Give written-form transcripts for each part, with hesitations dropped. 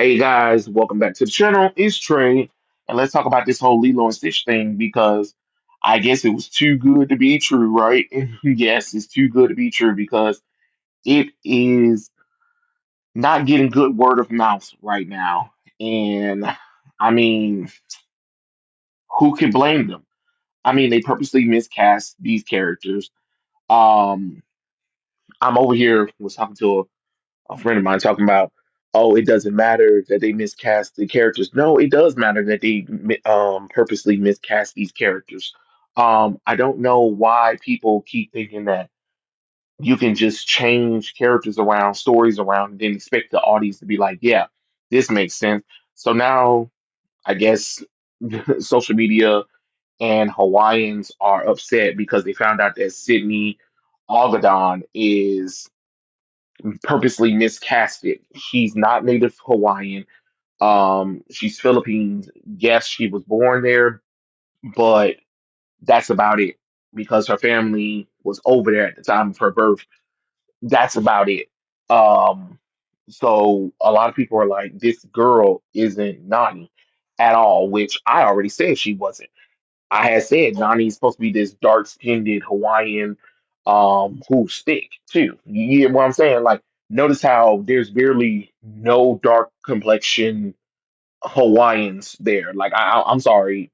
Hey guys, welcome back to the channel. It's Trey, and let's talk about this whole Lilo and Stitch thing because I guess it was too good to be true, right? Yes, it's too good to be true because it is not getting good word of mouth right now. And I mean, who can blame them? I mean, they purposely miscast these characters. Um, I'm over here was talking to a friend of mine talking about, oh, it doesn't matter that they miscast the characters. No, it does matter that they purposely miscast these characters. I don't know why people keep thinking that you can just change characters around, stories around, and then expect the audience to be like, yeah, this makes sense. So now I guess social media and Hawaiians are upset because they found out that Sydney Algadon is purposely miscasted. She's not native Hawaiian. She's Philippines. Yes, she was born there, but that's about it because her family was over there at the time of her birth. That's about it. Um, so a lot of people are like, this girl isn't Nani at all, which I already said she wasn't. I had said Nani's supposed to be this dark skinned Hawaiian who's thick too. You get what I'm saying? Like notice how there's barely no dark complexion Hawaiians there. Like I'm sorry,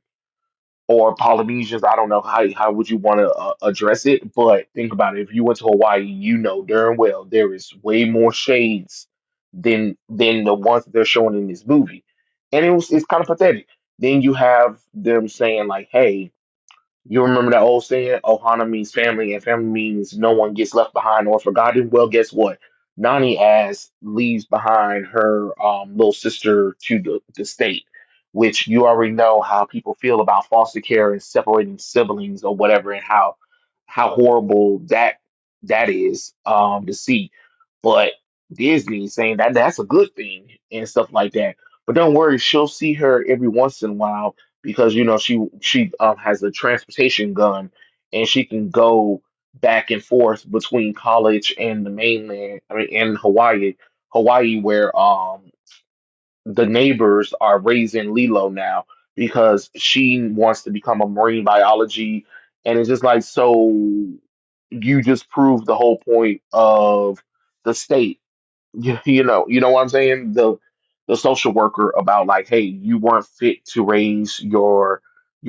or Polynesians. I don't know how would you want to address it, but think about it. If you went to Hawaii, you know darn well there is way more shades than the ones that they're showing in this movie, and it's kind of pathetic. Then you have them saying like, "Hey, you remember that old saying, Ohana means family, and family means no one gets left behind or forgotten? Well, guess what? Nani as leaves behind her little sister to the state, which you already know how people feel about foster care and separating siblings or whatever, and how horrible that is to see. But Disney saying that that's a good thing and stuff like that. But don't worry, she'll see her every once in a while because you know she has a transportation gun and she can go back and forth between college and the mainland. I mean, in Hawaii, where the neighbors are raising Lilo now because she wants to become a marine biology, and it's just like so. You just proved the whole point of the state. You know what I'm saying? The social worker about like, hey, you weren't fit to raise your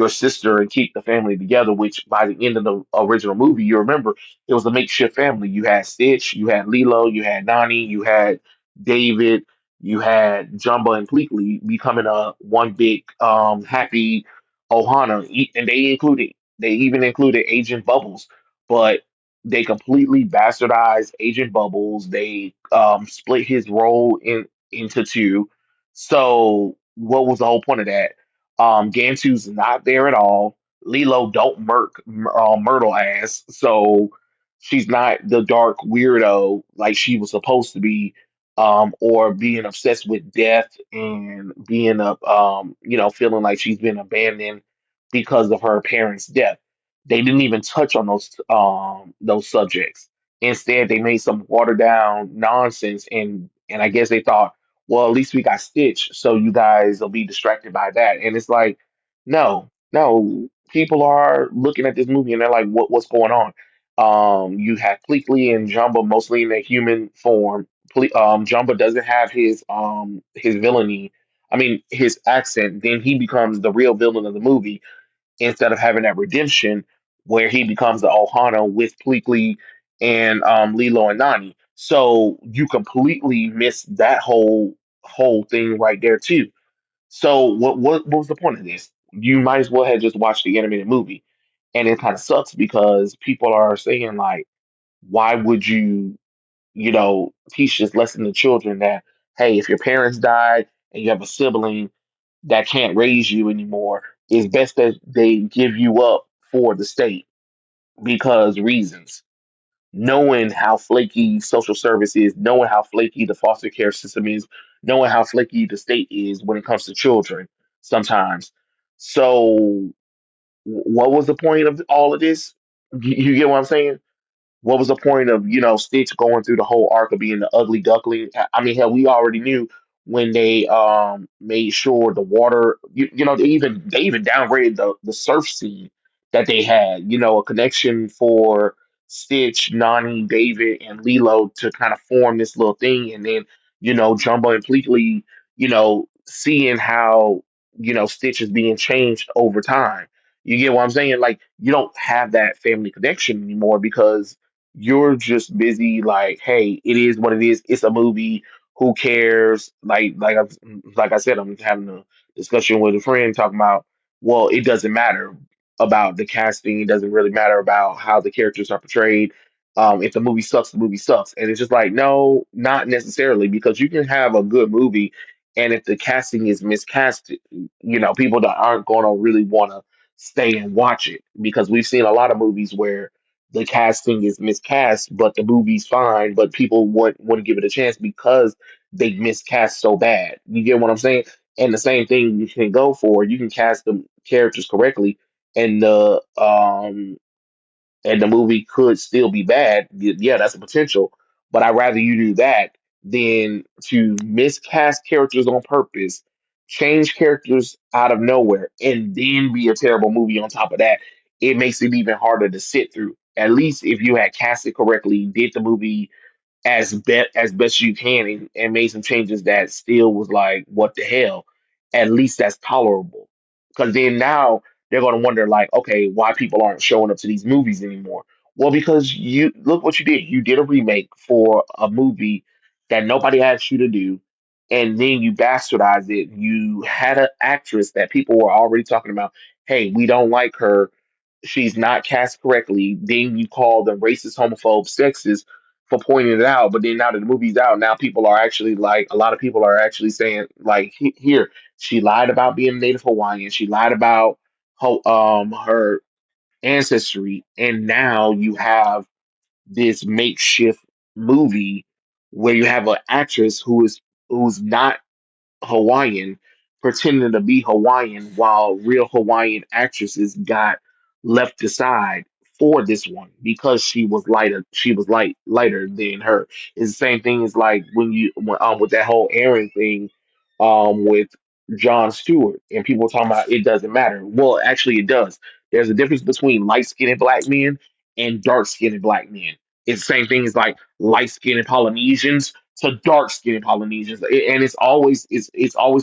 sister and keep the family together, which by the end of the original movie, you remember it was a makeshift family. You had Stitch, you had Lilo, you had Nani, you had David, you had Jumba and Pleakley becoming a one big happy Ohana. And they even included Agent Bubbles, but they completely bastardized Agent Bubbles. They split his role into two. So what was the whole point of that? Gantu's not there at all. Lilo don't Myrtle ass, so she's not the dark weirdo like she was supposed to be, or being obsessed with death and being feeling like she's been abandoned because of her parents' death. They didn't even touch on those subjects. Instead, they made some watered down nonsense, and I guess they thought, well, at least we got Stitch, so you guys will be distracted by that. And it's like, no, no, people are looking at this movie and they're like, what's going on? You have Pleakley and Jumba mostly in their human form. Jumba doesn't have his villainy. I mean, his accent. Then he becomes the real villain of the movie instead of having that redemption where he becomes the Ohana with Pleakley and Lilo and Nani. So you completely miss that whole thing right there too. So what was the point of this? You might as well have just watched the animated movie. And it kind of sucks because people are saying like, why would you teach this lesson to children that, hey, if your parents died and you have a sibling that can't raise you anymore, it's best that they give you up for the state because reasons. Knowing how flaky social service is, knowing how flaky the foster care system is, knowing how flaky the state is when it comes to children sometimes. So, what was the point of all of this? You get what I'm saying? What was the point of Stitch going through the whole arc of being the ugly duckling? I mean, hell, we already knew when they made sure the water, they even downgraded the surf scene that they had, a connection for Stitch, Nani, David, and Lilo to kind of form this little thing, and then Jumbo and Pleakley, seeing how Stitch is being changed over time. You get what I'm saying? Like, you don't have that family connection anymore because you're just busy. Like, hey, it is what it is. It's a movie. Who cares? Like I said, I'm having a discussion with a friend talking about, well, it doesn't matter about the casting. It doesn't really matter about how the characters are portrayed. If the movie sucks, the movie sucks, and it's just like, no, not necessarily, because you can have a good movie, and if the casting is miscast, people that aren't going to really want to stay and watch it, because we've seen a lot of movies where the casting is miscast, but the movie's fine, but people want to give it a chance because they miscast so bad. You get what I'm saying? And the same thing you can go for. You can cast the characters correctly, and the movie could still be bad. Yeah, that's a potential. But I'd rather you do that than to miscast characters on purpose, change characters out of nowhere, and then be a terrible movie on top of that. It makes it even harder to sit through. At least if you had cast it correctly, did the movie as best you can, and made some changes that still was like, what the hell? At least that's tolerable. Because then now they're going to wonder, like, okay, why people aren't showing up to these movies anymore? Well, because you look what you did. You did a remake for a movie that nobody asked you to do, and then you bastardized it. You had an actress that people were already talking about. Hey, we don't like her. She's not cast correctly. Then you call them racist, homophobe, sexist for pointing it out. But then now that the movie's out, now people are actually like, a lot of people are actually saying, like, here, she lied about being Native Hawaiian. She lied about her ancestry, and now you have this makeshift movie where you have an actress who's not Hawaiian pretending to be Hawaiian while real Hawaiian actresses got left aside for this one because she was lighter than her. It's the same thing as like with that whole Aaron thing with John Stewart, and people were talking about it doesn't matter. Well, actually it does. There's a difference between light-skinned black men and dark-skinned black men. It's the same thing as like light-skinned Polynesians to dark skinned Polynesians. And it's always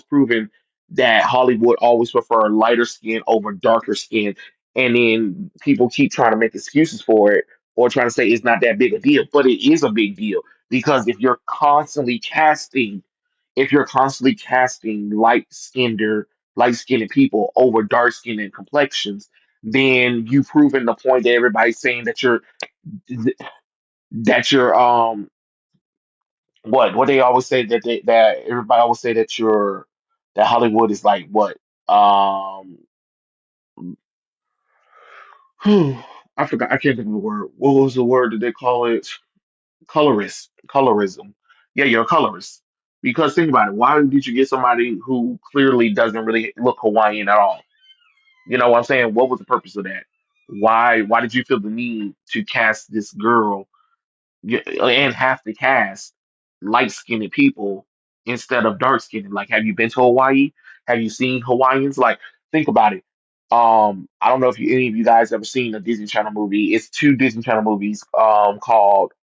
proven that Hollywood always prefer lighter skin over darker skin. And then people keep trying to make excuses for it or trying to say it's not that big a deal. But it is a big deal because if you're constantly casting light skinned people over dark skinned complexions, then you've proven the point that everybody's saying that you're what they always say that everybody always say that Hollywood is like what I forgot, I can't think of the word. What was the word that they call it? Colorism. Yeah, you're a colorist. Because think about it, why did you get somebody who clearly doesn't really look Hawaiian at all? You know what I'm saying? What was the purpose of that? Why did you feel the need to cast this girl and have to cast light skinned people instead of dark skinned? Like, have you been to Hawaii? Have you seen Hawaiians? Like, think about it. I don't know if any of you guys ever seen a Disney Channel movie. It's two Disney Channel movies called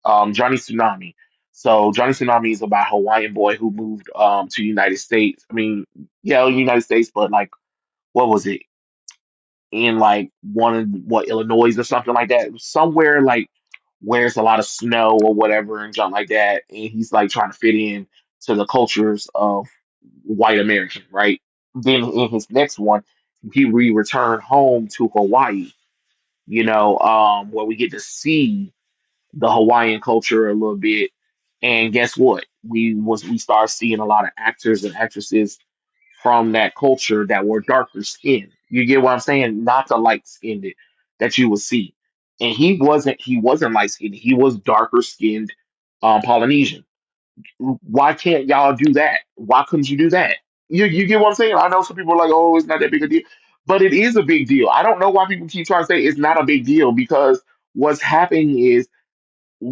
Johnny Tsunami. So Johnny Tsunami is about a Hawaiian boy who moved to the United States. I mean, yeah, United States, but like, what was it? In like one of what Illinois or something like that, somewhere like where there's a lot of snow or whatever and junk like that, and he's like trying to fit in to the cultures of white American, right? Then in his next one, he returned home to Hawaii, where we get to see the Hawaiian culture a little bit. And guess what? We start seeing a lot of actors and actresses from that culture that were darker skinned. You get what I'm saying? Not the light skinned that you would see. And he wasn't light skinned. He was darker skinned Polynesian. Why can't y'all do that? Why couldn't you do that? You get what I'm saying? I know some people are like, oh, it's not that big a deal. But it is a big deal. I don't know why people keep trying to say it's not a big deal because what's happening is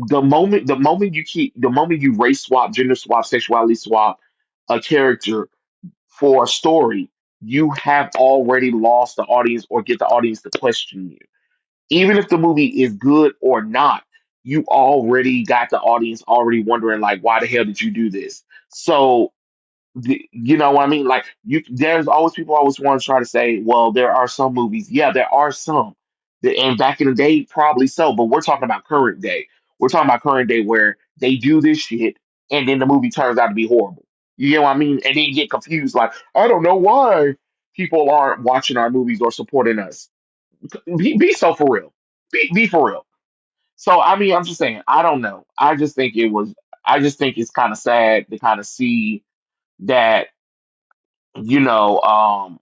the moment you race swap, gender swap, sexuality swap a character for a story, you have already lost the audience or get the audience to question you. Even if the movie is good or not, you already got the audience already wondering like, why the hell did you do this? So you know what I mean? Like there's always people always want to try to say, well, there are some movies. Yeah, there are some. And back in the day, probably so. But we're talking about current day. We're talking about current day where they do this shit, and then the movie turns out to be horrible. You know what I mean? And then you get confused, like, I don't know why people aren't watching our movies or supporting us. Be so for real. Be for real. So I mean, I'm just saying, I don't know. I just think it was. I just think it's kind of sad to kind of see that you know,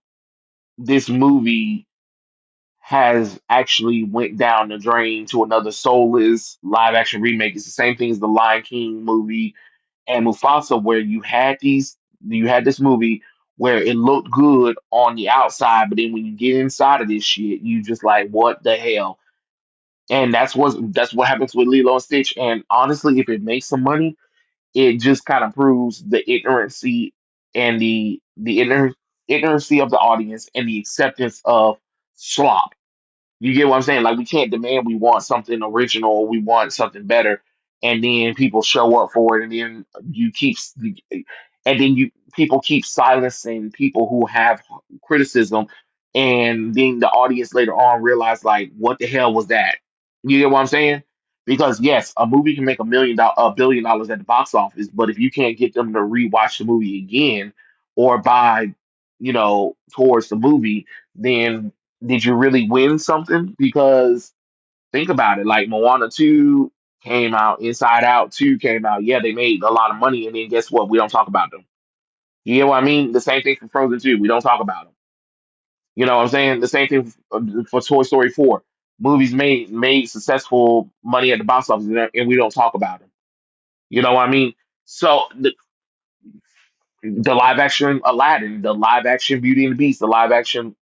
this movie has actually went down the drain to another soulless live action remake. It's the same thing as the Lion King movie and Mufasa, where you had this movie where it looked good on the outside, but then when you get inside of this shit, you just like, what the hell? And that's what happens with Lilo and Stitch. And honestly, if it makes some money, it just kind of proves the ignorancy and ignorancy of the audience and the acceptance of slop. You get what I'm saying? Like we can't demand we want something original, we want something better, and then people show up for it, and then you people keep silencing people who have criticism, and then the audience later on realize like, what the hell was that? You get what I'm saying? Because yes, a movie can make $1 billion at the box office, but if you can't get them to rewatch the movie again or buy, towards the movie, then did you really win something? Because think about it, like Moana 2 came out, Inside Out 2 came out. Yeah, they made a lot of money, and then guess what? We don't talk about them. You know what I mean? The same thing for Frozen 2. We don't talk about them. You know what I'm saying? The same thing for Toy Story 4. Movies made successful money at the box office, and we don't talk about them. You know what I mean? So the live action Aladdin, the live action Beauty and the Beast, the live action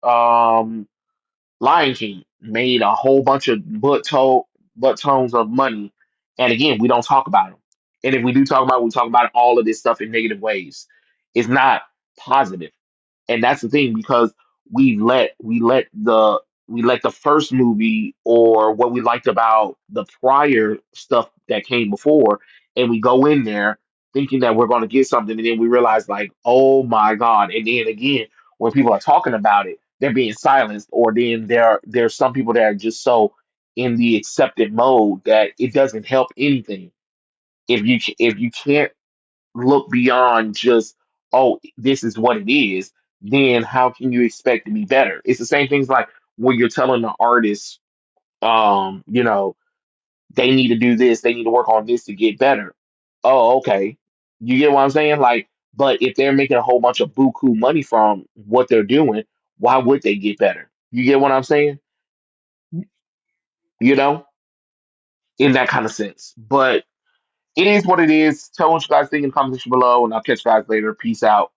Lion King made a whole bunch of butt tones of money, and again, we don't talk about them. And if we do talk about it, we talk about all of this stuff in negative ways. It's not positive, and that's the thing because we let the first movie or what we liked about the prior stuff that came before, and we go in there thinking that we're going to get something, and then we realize like, oh my god! And then again, when people are talking about it, they're being silenced, or then there's some people that are just so in the accepted mode that it doesn't help anything. If you can't look beyond just, oh, this is what it is, then how can you expect to be better? It's the same things like when you're telling the artist, you know, they need to do this, they need to work on this to get better. Oh, okay. You get what I'm saying? Like, but if they're making a whole bunch of buku money from what they're doing, why would they get better? You get what I'm saying? You know, in that kind of sense. But it is what it is. Tell what you guys think in the comment section below, and I'll catch you guys later. Peace out.